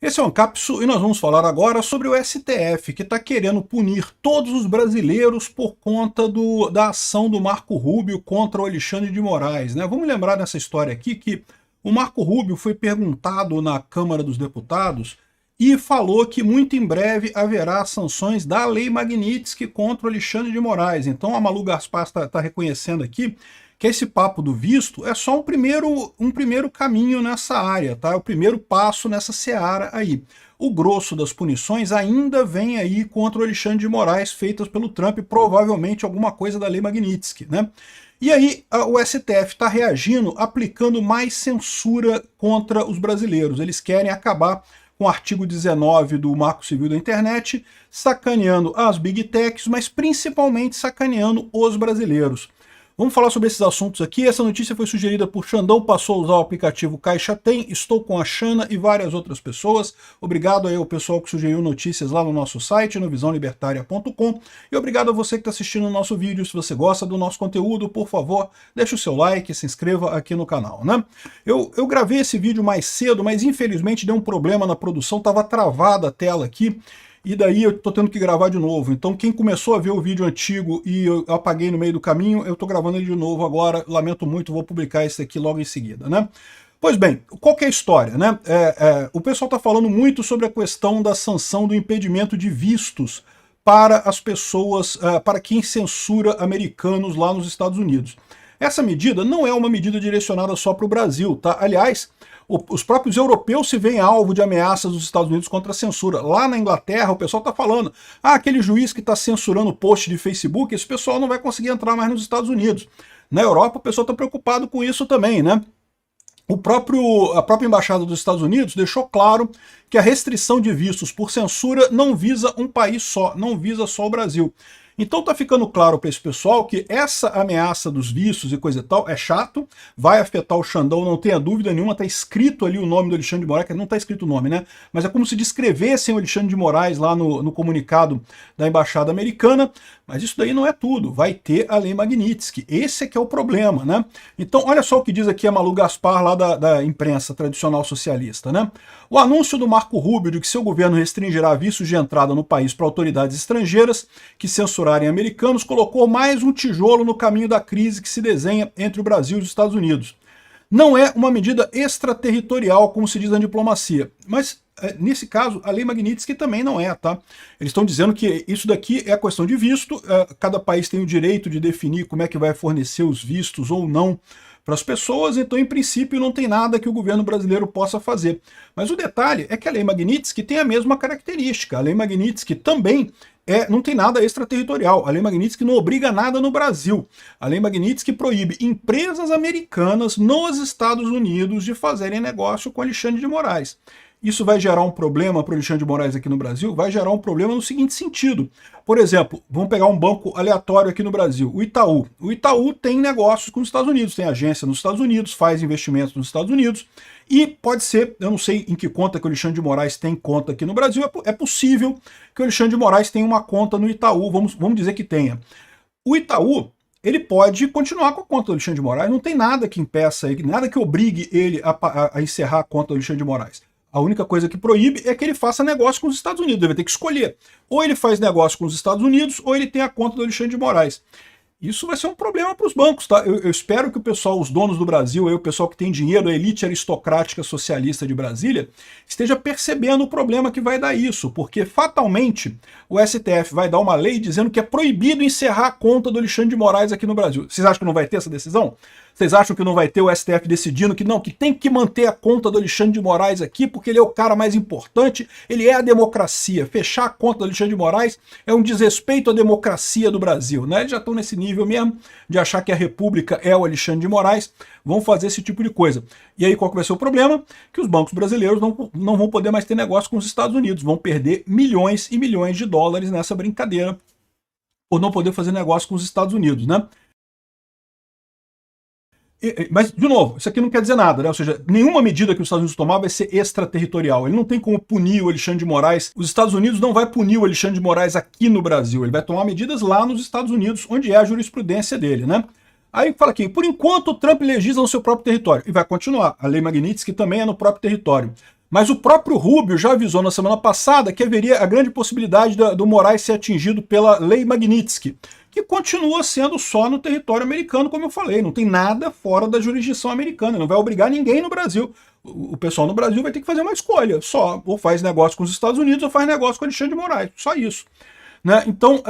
Esse é o Ancapsu e nós vamos falar agora sobre o STF, que está querendo punir todos os brasileiros por conta da ação do Marco Rubio contra o Alexandre de Moraes, né? Vamos lembrar nessa história aqui que o Marco Rubio foi perguntado na Câmara dos Deputados e falou que muito em breve haverá sanções da Lei Magnitsky contra o Alexandre de Moraes. Então a Malu Gaspar está reconhecendo aqui que esse papo do visto é só um primeiro caminho nessa área, tá? É o primeiro passo nessa seara aí. O grosso das punições ainda vem aí contra o Alexandre de Moraes, feitas pelo Trump, provavelmente alguma coisa da Lei Magnitsky, né? E aí o STF está reagindo, aplicando mais censura contra os brasileiros. Eles querem acabar com o artigo 19 do Marco Civil da Internet, sacaneando as Big Techs, mas principalmente sacaneando os brasileiros. Vamos falar sobre esses assuntos aqui. Essa notícia foi sugerida por Xandão, passou a usar o aplicativo Caixa Tem, estou com a Xana e várias outras pessoas. Obrigado aí ao pessoal que sugeriu notícias lá no nosso site, no visãolibertaria.com. E obrigado a você que está assistindo o nosso vídeo. Se você gosta do nosso conteúdo, por favor, deixe o seu like e se inscreva aqui no canal, né? Eu gravei esse vídeo mais cedo, mas infelizmente deu um problema na produção, estava travada a tela aqui. E daí eu estou tendo que gravar de novo. Então quem começou a ver o vídeo antigo e eu apaguei no meio do caminho, eu estou gravando ele de novo agora. Lamento muito, vou publicar esse aqui logo em seguida, né? Pois bem, qual que é a história, né? O pessoal está falando muito sobre a questão da sanção do impedimento de vistos para as pessoas, para quem censura americanos lá nos Estados Unidos. Essa medida não é uma medida direcionada só para o Brasil, tá? Aliás, os próprios europeus se veem alvo de ameaças dos Estados Unidos contra a censura. Lá na Inglaterra, o pessoal está falando, aquele juiz que está censurando post de Facebook, esse pessoal não vai conseguir entrar mais nos Estados Unidos. Na Europa, o pessoal está preocupado com isso também, né? A própria Embaixada dos Estados Unidos deixou claro que a restrição de vistos por censura não visa um país só, não visa só o Brasil. Então tá ficando claro para esse pessoal que essa ameaça dos vistos e coisa e tal é chato, vai afetar o Xandão, não tenha dúvida nenhuma, tá escrito ali o nome do Alexandre de Moraes, que não tá escrito o nome, né? Mas é como se descrevessem o Alexandre de Moraes lá no comunicado da Embaixada Americana, mas isso daí não é tudo, vai ter a Lei Magnitsky, esse é que é o problema, né? Então olha só o que diz aqui a Malu Gaspar lá da imprensa tradicional socialista, né? O anúncio do Marco Rubio de que seu governo restringirá vistos de entrada no país para autoridades estrangeiras que censurarem americanos colocou mais um tijolo no caminho da crise que se desenha entre o Brasil e os Estados Unidos. Não é uma medida extraterritorial, como se diz na diplomacia, mas nesse caso a Lei Magnitsky também não é, tá? Eles estão dizendo que isso daqui é questão de visto, cada país tem o direito de definir como é que vai fornecer os vistos ou não para as pessoas, então em princípio não tem nada que o governo brasileiro possa fazer. Mas o detalhe é que a Lei Magnitsky tem a mesma característica, a Lei Magnitsky também não tem nada extraterritorial. A Lei Magnitsky não obriga nada no Brasil. A Lei Magnitsky proíbe empresas americanas nos Estados Unidos de fazerem negócio com Alexandre de Moraes. Isso vai gerar um problema para o Alexandre de Moraes aqui no Brasil? Vai gerar um problema no seguinte sentido. Por exemplo, vamos pegar um banco aleatório aqui no Brasil, o Itaú. O Itaú tem negócios com os Estados Unidos, tem agência nos Estados Unidos, faz investimentos nos Estados Unidos, e pode ser, eu não sei em que conta que o Alexandre de Moraes tem conta aqui no Brasil, é possível que o Alexandre de Moraes tenha uma conta no Itaú, vamos dizer que tenha. O Itaú, ele pode continuar com a conta do Alexandre de Moraes, não tem nada que impeça ele, nada que obrigue ele a encerrar a conta do Alexandre de Moraes. A única coisa que proíbe é que ele faça negócio com os Estados Unidos, ele vai ter que escolher. Ou ele faz negócio com os Estados Unidos, ou ele tem a conta do Alexandre de Moraes. Isso vai ser um problema para os bancos, tá? Eu espero que o pessoal, os donos do Brasil, o pessoal que tem dinheiro, a elite aristocrática socialista de Brasília, esteja percebendo o problema que vai dar isso, porque fatalmente o STF vai dar uma lei dizendo que é proibido encerrar a conta do Alexandre de Moraes aqui no Brasil. Vocês acham que não vai ter essa decisão? Vocês acham que não vai ter o STF decidindo que não, que tem que manter a conta do Alexandre de Moraes aqui porque ele é o cara mais importante, ele é a democracia. Fechar a conta do Alexandre de Moraes é um desrespeito à democracia do Brasil, né? Eles já estão nesse nível mesmo de achar que a república é o Alexandre de Moraes, vão fazer esse tipo de coisa. E aí qual que vai ser o problema? Que os bancos brasileiros não vão poder mais ter negócio com os Estados Unidos, vão perder milhões e milhões de dólares nessa brincadeira por não poder fazer negócio com os Estados Unidos, né? Mas, de novo, isso aqui não quer dizer nada, né? Ou seja, nenhuma medida que os Estados Unidos tomar vai ser extraterritorial. Ele não tem como punir o Alexandre de Moraes. Os Estados Unidos não vai punir o Alexandre de Moraes aqui no Brasil. Ele vai tomar medidas lá nos Estados Unidos, onde é a jurisprudência dele, né? Aí fala aqui, por enquanto o Trump legisla no seu próprio território. E vai continuar. A Lei Magnitsky também é no próprio território. Mas o próprio Rubio já avisou na semana passada que haveria a grande possibilidade do Moraes ser atingido pela Lei Magnitsky, que continua sendo só no território americano, como eu falei, não tem nada fora da jurisdição americana, não vai obrigar ninguém no Brasil. O pessoal no Brasil vai ter que fazer uma escolha, só, ou faz negócio com os Estados Unidos ou faz negócio com o Alexandre de Moraes, só isso. Né? Então,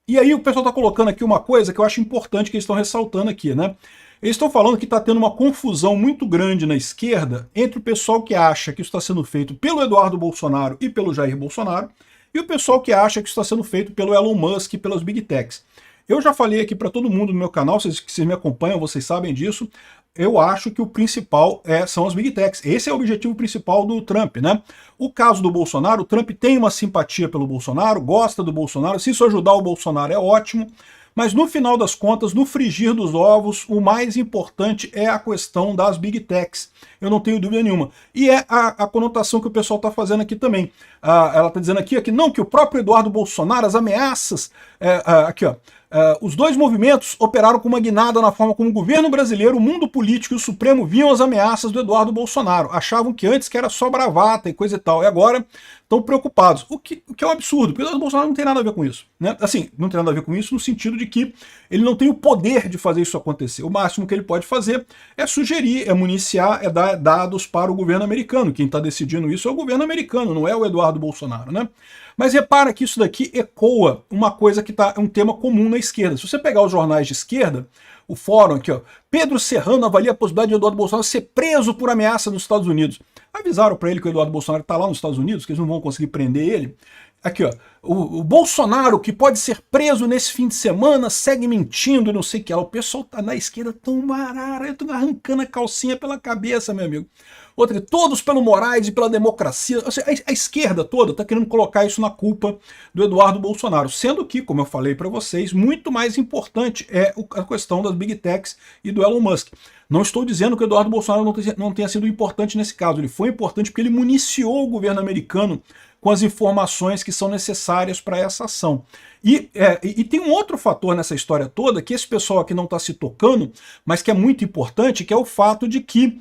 e aí o pessoal está colocando aqui uma coisa que eu acho importante que eles estão ressaltando aqui, né? Eles estão falando que está tendo uma confusão muito grande na esquerda entre o pessoal que acha que isso está sendo feito pelo Eduardo Bolsonaro e pelo Jair Bolsonaro, e o pessoal que acha que isso está sendo feito pelo Elon Musk e pelas Big Techs. Eu já falei aqui para todo mundo no meu canal, vocês me acompanham, vocês sabem disso, eu acho que o principal são as Big Techs. Esse é o objetivo principal do Trump, né? O caso do Bolsonaro, o Trump tem uma simpatia pelo Bolsonaro, gosta do Bolsonaro, se isso ajudar o Bolsonaro é ótimo, mas no final das contas, no frigir dos ovos, o mais importante é a questão das Big Techs. Eu não tenho dúvida nenhuma. E é a conotação que o pessoal está fazendo aqui também. Ela está dizendo aqui que não, que o próprio Eduardo Bolsonaro, as ameaças, aqui ó, os dois movimentos operaram com uma guinada na forma como o governo brasileiro, o mundo político e o Supremo viam as ameaças do Eduardo Bolsonaro. Achavam que antes que era só bravata e coisa e tal, e agora estão preocupados. O que é um absurdo, porque o Eduardo Bolsonaro não tem nada a ver com isso. Né? Assim, não tem nada a ver com isso no sentido de que ele não tem o poder de fazer isso acontecer. O máximo que ele pode fazer é sugerir, é municiar, é dar dados para o governo americano. Quem está decidindo isso é o governo americano, não é o Eduardo Bolsonaro, né? Mas repara que isso daqui ecoa uma coisa que é um tema comum na esquerda. Se você pegar os jornais de esquerda, o fórum aqui, ó, Pedro Serrano avalia a possibilidade de Eduardo Bolsonaro ser preso por ameaça nos Estados Unidos. Avisaram para ele que o Eduardo Bolsonaro está lá nos Estados Unidos, que eles não vão conseguir prender ele. Aqui, ó, o Bolsonaro, que pode ser preso nesse fim de semana, segue mentindo e não sei o que lá. O pessoal tá na esquerda tão marara, eu tô arrancando a calcinha pela cabeça, meu amigo. Outra, todos pelo Moraes e pela democracia. A esquerda toda está querendo colocar isso na culpa do Eduardo Bolsonaro, sendo que, como eu falei para vocês, muito mais importante é a questão das Big Techs e do Elon Musk. Não estou dizendo que o Eduardo Bolsonaro não tenha sido importante nesse caso, ele foi importante porque ele municiou o governo americano com as informações que são necessárias para essa ação. E tem um outro fator nessa história toda, que esse pessoal aqui não está se tocando, mas que é muito importante, que é o fato de que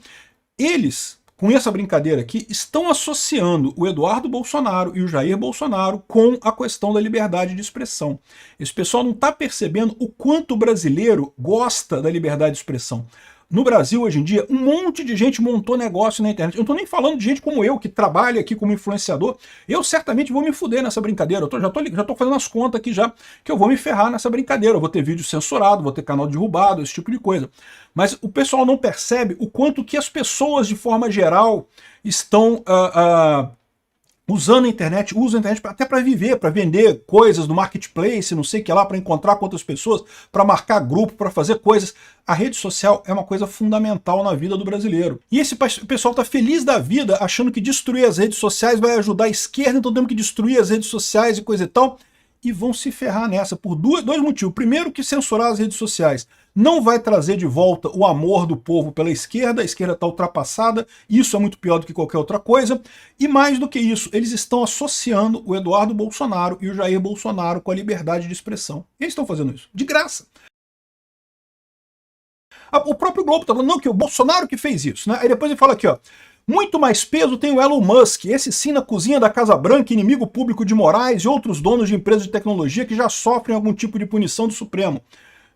eles, com essa brincadeira aqui, estão associando o Eduardo Bolsonaro e o Jair Bolsonaro com a questão da liberdade de expressão. Esse pessoal não está percebendo o quanto o brasileiro gosta da liberdade de expressão. No Brasil, hoje em dia, um monte de gente montou negócio na internet. Eu não estou nem falando de gente como eu, que trabalha aqui como influenciador. Eu certamente vou me fuder nessa brincadeira. Já tô fazendo as contas aqui já, que eu vou me ferrar nessa brincadeira. Eu vou ter vídeo censurado, vou ter canal derrubado, esse tipo de coisa. Mas o pessoal não percebe o quanto que as pessoas, de forma geral, estão usando a internet, usam a internet até para viver, para vender coisas no marketplace, não sei o que lá, para encontrar com outras pessoas, para marcar grupo, para fazer coisas. A rede social é uma coisa fundamental na vida do brasileiro. E esse pessoal está feliz da vida, achando que destruir as redes sociais vai ajudar a esquerda, então temos que destruir as redes sociais e coisa e tal. E vão se ferrar nessa por dois motivos. Primeiro, que censurar as redes sociais não vai trazer de volta o amor do povo pela esquerda, a esquerda está ultrapassada, isso é muito pior do que qualquer outra coisa, e mais do que isso, eles estão associando o Eduardo Bolsonaro e o Jair Bolsonaro com a liberdade de expressão. Eles estão fazendo isso, de graça. O próprio Globo está falando, não, que o Bolsonaro que fez isso, né? Aí depois ele fala aqui, ó, muito mais peso tem o Elon Musk, esse sim na cozinha da Casa Branca, inimigo público de Moraes e outros donos de empresas de tecnologia que já sofrem algum tipo de punição do Supremo.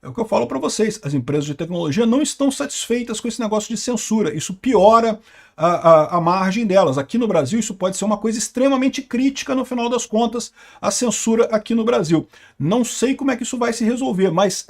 É o que eu falo para vocês, as empresas de tecnologia não estão satisfeitas com esse negócio de censura, isso piora a margem delas. Aqui no Brasil isso pode ser uma coisa extremamente crítica no final das contas, a censura aqui no Brasil. Não sei como é que isso vai se resolver, mas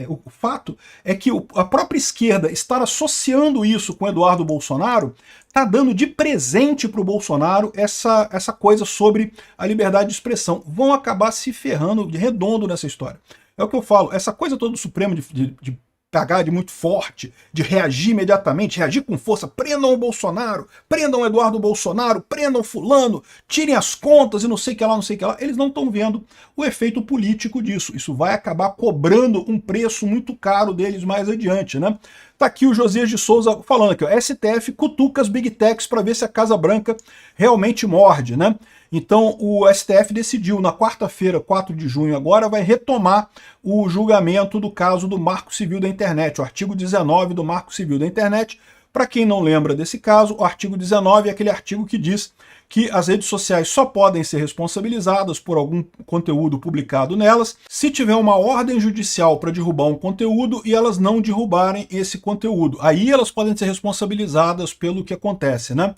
o fato é que a própria esquerda estar associando isso com Eduardo Bolsonaro está dando de presente para o Bolsonaro essa coisa sobre a liberdade de expressão. Vão acabar se ferrando de redondo nessa história. É o que eu falo, essa coisa toda do Supremo de pegar de muito forte, de reagir imediatamente, reagir com força, prendam o Bolsonaro, prendam o Eduardo Bolsonaro, prendam fulano, tirem as contas e não sei o que lá, não sei o que lá, eles não estão vendo o efeito político disso. Isso vai acabar cobrando um preço muito caro deles mais adiante, né? Tá aqui o Josias de Souza falando aqui, ó, STF cutuca as Big Techs para ver se a Casa Branca realmente morde, né? Então o STF decidiu na quarta-feira, 4 de junho agora, vai retomar o julgamento do caso do Marco Civil da Internet, o artigo 19 do Marco Civil da Internet, Para quem não lembra desse caso, o artigo 19 é aquele artigo que diz que as redes sociais só podem ser responsabilizadas por algum conteúdo publicado nelas se tiver uma ordem judicial para derrubar um conteúdo e elas não derrubarem esse conteúdo. Aí elas podem ser responsabilizadas pelo que acontece, né?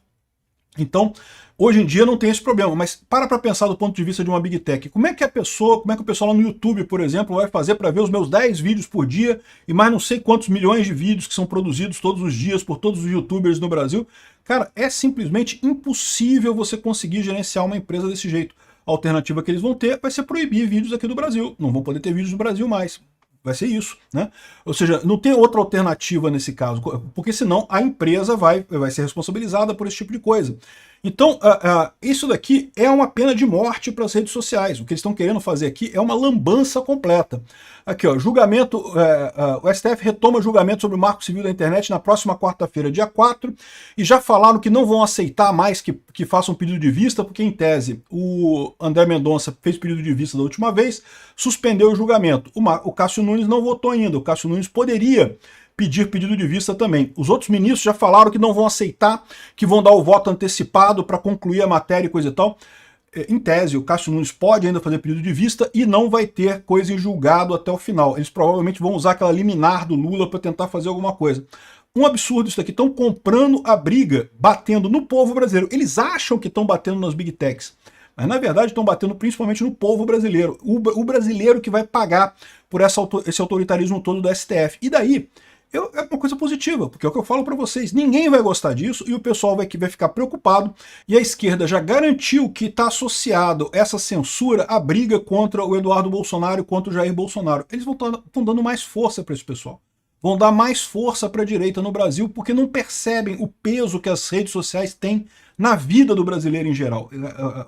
Então, hoje em dia não tem esse problema, mas para pensar do ponto de vista de uma Big Tech. Como é que o pessoal lá no YouTube, por exemplo, vai fazer para ver os meus 10 vídeos por dia e mais não sei quantos milhões de vídeos que são produzidos todos os dias por todos os YouTubers no Brasil? Cara, é simplesmente impossível você conseguir gerenciar uma empresa desse jeito. A alternativa que eles vão ter vai ser proibir vídeos aqui do Brasil. Não vão poder ter vídeos no Brasil mais. Vai ser isso, né? Ou seja, não tem outra alternativa nesse caso, porque senão a empresa vai ser responsabilizada por esse tipo de coisa. Então, isso daqui é uma pena de morte para as redes sociais. O que eles estão querendo fazer aqui é uma lambança completa. Aqui, ó, julgamento, o STF retoma julgamento sobre o Marco Civil da Internet na próxima quarta-feira, dia 4, e já falaram que não vão aceitar mais que façam pedido de vista, porque, em tese, o André Mendonça fez pedido de vista da última vez, suspendeu o julgamento. O Cássio Nunes não votou ainda. O Cássio Nunes poderia pedir pedido de vista também. Os outros ministros já falaram que não vão aceitar, que vão dar o voto antecipado para concluir a matéria e coisa e tal. Em tese, o Cássio Nunes pode ainda fazer pedido de vista e não vai ter coisa em julgado até o final. Eles provavelmente vão usar aquela liminar do Lula para tentar fazer alguma coisa. Um absurdo isso daqui. Estão comprando a briga, batendo no povo brasileiro. Eles acham que estão batendo nas Big Techs, mas na verdade estão batendo principalmente no povo brasileiro. O brasileiro que vai pagar por esse autoritarismo todo do STF. E daí, é uma coisa positiva, porque é o que eu falo para vocês, ninguém vai gostar disso e o pessoal vai ficar preocupado, e a esquerda já garantiu que está associado essa censura à briga contra o Eduardo Bolsonaro e contra o Jair Bolsonaro. Eles estão dando mais força para esse pessoal. Vão dar mais força para a direita no Brasil, porque não percebem o peso que as redes sociais têm na vida do brasileiro em geral.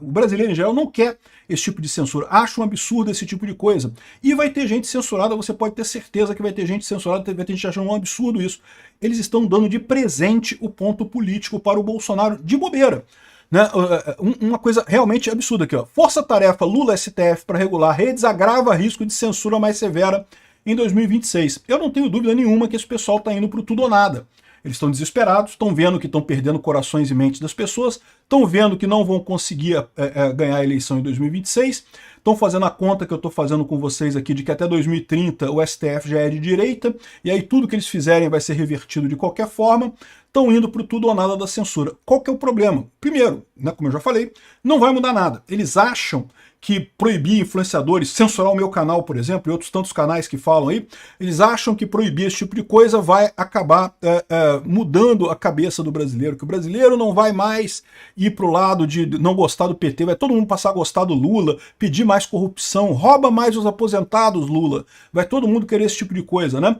O brasileiro em geral não quer esse tipo de censura, acha um absurdo esse tipo de coisa. E vai ter gente censurada, você pode ter certeza que vai ter gente censurada, vai ter gente achando um absurdo isso. Eles estão dando de presente o ponto político para o Bolsonaro de bobeira. Né? Uma coisa realmente absurda aqui, ó. Força-tarefa Lula-STF para regular redes agrava risco de censura mais severa em 2026. Eu não tenho dúvida nenhuma que esse pessoal está indo para o tudo ou nada. Eles estão desesperados, estão vendo que estão perdendo corações e mentes das pessoas, estão vendo que não vão conseguir ganhar a eleição em 2026, estão fazendo a conta que eu estou fazendo com vocês aqui de que até 2030 o STF já é de direita, e aí tudo que eles fizerem vai ser revertido de qualquer forma, estão indo para o tudo ou nada da censura. Qual que é o problema? Primeiro, né, como eu já falei, não vai mudar nada. Eles acham que proibir influenciadores, censurar o meu canal, por exemplo, e outros tantos canais que falam aí, eles acham que proibir esse tipo de coisa vai acabar mudando a cabeça do brasileiro, que o brasileiro não vai mais ir para o lado de não gostar do PT, vai todo mundo passar a gostar do Lula, pedir mais corrupção, rouba mais os aposentados, Lula, vai todo mundo querer esse tipo de coisa, né?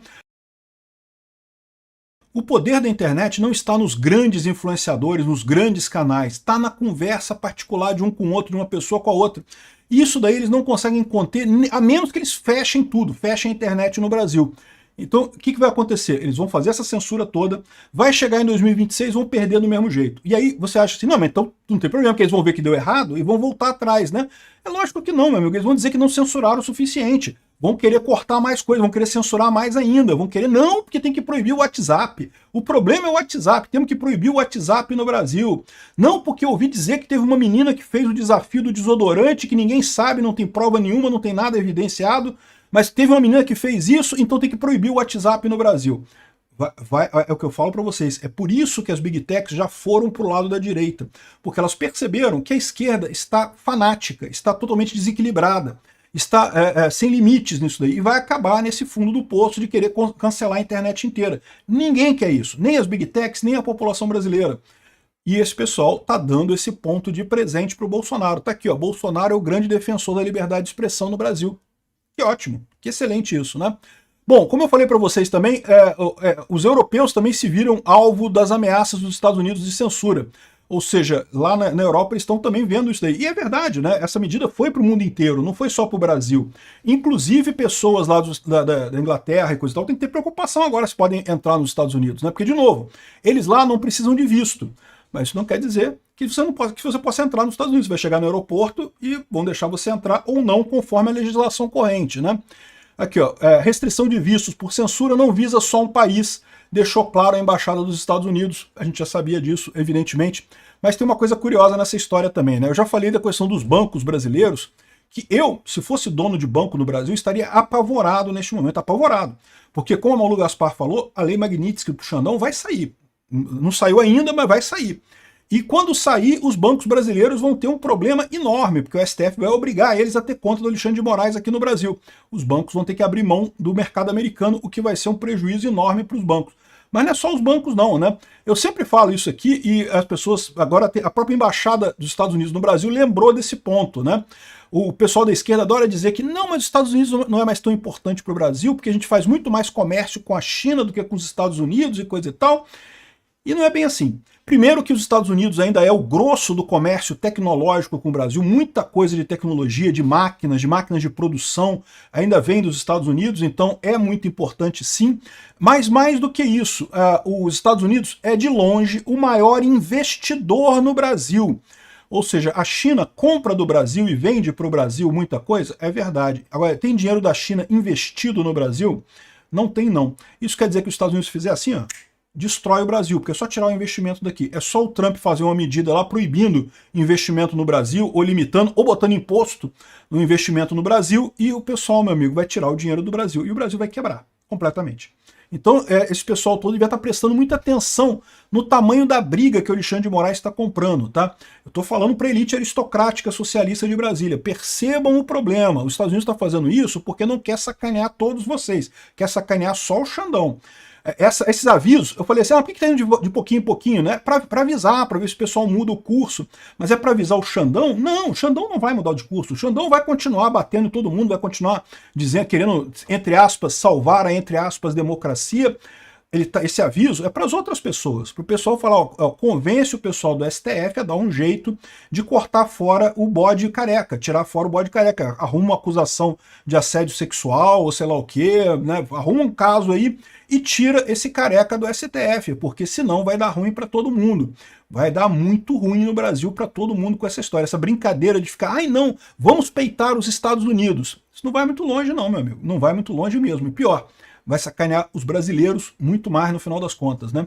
O poder da internet não está nos grandes influenciadores, nos grandes canais, está na conversa particular de um com o outro, de uma pessoa com a outra. Isso daí eles não conseguem conter, a menos que eles fechem tudo, fechem a internet no Brasil. Então, o que vai acontecer? Eles vão fazer essa censura toda, vai chegar em 2026, vão perder do mesmo jeito. E aí você acha assim, não, mas então não tem problema, porque eles vão ver que deu errado e vão voltar atrás, né? É lógico que não, meu amigo, eles vão dizer que não censuraram o suficiente. Vão querer cortar mais coisas, vão querer censurar mais ainda, vão querer, não, porque tem que proibir o WhatsApp. O problema é o WhatsApp, temos que proibir o WhatsApp no Brasil. Não, porque eu ouvi dizer que teve uma menina que fez o desafio do desodorante, que ninguém sabe, não tem prova nenhuma, não tem nada evidenciado, mas teve uma menina que fez isso, então tem que proibir o WhatsApp no Brasil. É o que eu falo para vocês, é por isso que as Big Techs já foram para o lado da direita, porque elas perceberam que a esquerda está fanática, está totalmente desequilibrada, está sem limites nisso daí, e vai acabar nesse fundo do poço de querer cancelar a internet inteira. Ninguém quer isso, nem as Big Techs, nem a população brasileira. E esse pessoal está dando esse ponto de presente para o Bolsonaro. Está aqui, ó, Bolsonaro é o grande defensor da liberdade de expressão no Brasil. Que ótimo, que excelente isso, né? Bom, como eu falei para vocês também, os europeus também se viram alvo das ameaças dos Estados Unidos de censura. Ou seja, lá na Europa eles estão também vendo isso daí. E é verdade, né? Essa medida foi para o mundo inteiro, não foi só para o Brasil. Inclusive pessoas lá da Inglaterra e coisa e tal têm que ter preocupação agora se podem entrar nos Estados Unidos, né? Porque, de novo, eles lá não precisam de visto. Mas isso não quer dizer que você possa entrar nos Estados Unidos. Você vai chegar no aeroporto e vão deixar você entrar ou não, conforme a legislação corrente, né? Aqui, ó, restrição de vistos por censura não visa só um país, deixou claro a Embaixada dos Estados Unidos, a gente já sabia disso, evidentemente, mas tem uma coisa curiosa nessa história também, né? Eu já falei da questão dos bancos brasileiros, que eu, se fosse dono de banco no Brasil, estaria apavorado neste momento, apavorado. Porque, como a Malu Gaspar falou, a lei Magnitsky pro Xandão vai sair. Não saiu ainda, mas vai sair. E quando sair, os bancos brasileiros vão ter um problema enorme, porque o STF vai obrigar eles a ter conta do Alexandre de Moraes aqui no Brasil. Os bancos vão ter que abrir mão do mercado americano, o que vai ser um prejuízo enorme para os bancos. Mas não é só os bancos não, né? Eu sempre falo isso aqui e as pessoas, agora a própria Embaixada dos Estados Unidos no Brasil lembrou desse ponto, né? O pessoal da esquerda adora dizer que não, mas os Estados Unidos não é mais tão importante para o Brasil, porque a gente faz muito mais comércio com a China do que com os Estados Unidos e coisa e tal. E não é bem assim. Primeiro que os Estados Unidos ainda é o grosso do comércio tecnológico com o Brasil, muita coisa de tecnologia, de máquinas de produção ainda vem dos Estados Unidos, então é muito importante sim. Mas mais do que isso, os Estados Unidos é de longe o maior investidor no Brasil. Ou seja, a China compra do Brasil e vende para o Brasil muita coisa? É verdade. Agora, tem dinheiro da China investido no Brasil? Não tem não. Isso quer dizer que os Estados Unidos fizer assim, ó, destrói o Brasil, porque é só tirar o investimento daqui. É só o Trump fazer uma medida lá proibindo investimento no Brasil, ou limitando, ou botando imposto no investimento no Brasil, e o pessoal, meu amigo, vai tirar o dinheiro do Brasil, e o Brasil vai quebrar completamente. Então, esse pessoal todo devia estar prestando muita atenção no tamanho da briga que o Alexandre de Moraes está comprando, tá? Eu estou falando para a elite aristocrática socialista de Brasília. Percebam o problema. Os Estados Unidos está fazendo isso porque não quer sacanear todos vocês, quer sacanear só o Xandão. Esses avisos, eu falei assim, por que está indo de pouquinho em pouquinho, né? Para avisar, para ver se o pessoal muda o curso. Mas é para avisar o Xandão? Não, o Xandão não vai mudar de curso. O Xandão vai continuar batendo em todo mundo, vai continuar dizendo, querendo, entre aspas, salvar a, entre aspas, democracia. Esse aviso é para as outras pessoas, para o pessoal falar, ó, convence o pessoal do STF a dar um jeito de cortar fora o bode careca, tirar fora o bode careca, arruma uma acusação de assédio sexual ou sei lá o quê, né? Arruma um caso aí e tira esse careca do STF, porque senão vai dar ruim para todo mundo. Vai dar muito ruim no Brasil para todo mundo com essa história, essa brincadeira de ficar, ai não, vamos peitar os Estados Unidos. Isso não vai muito longe não, meu amigo, não vai muito longe mesmo, e pior, vai sacanear os brasileiros muito mais no final das contas, né?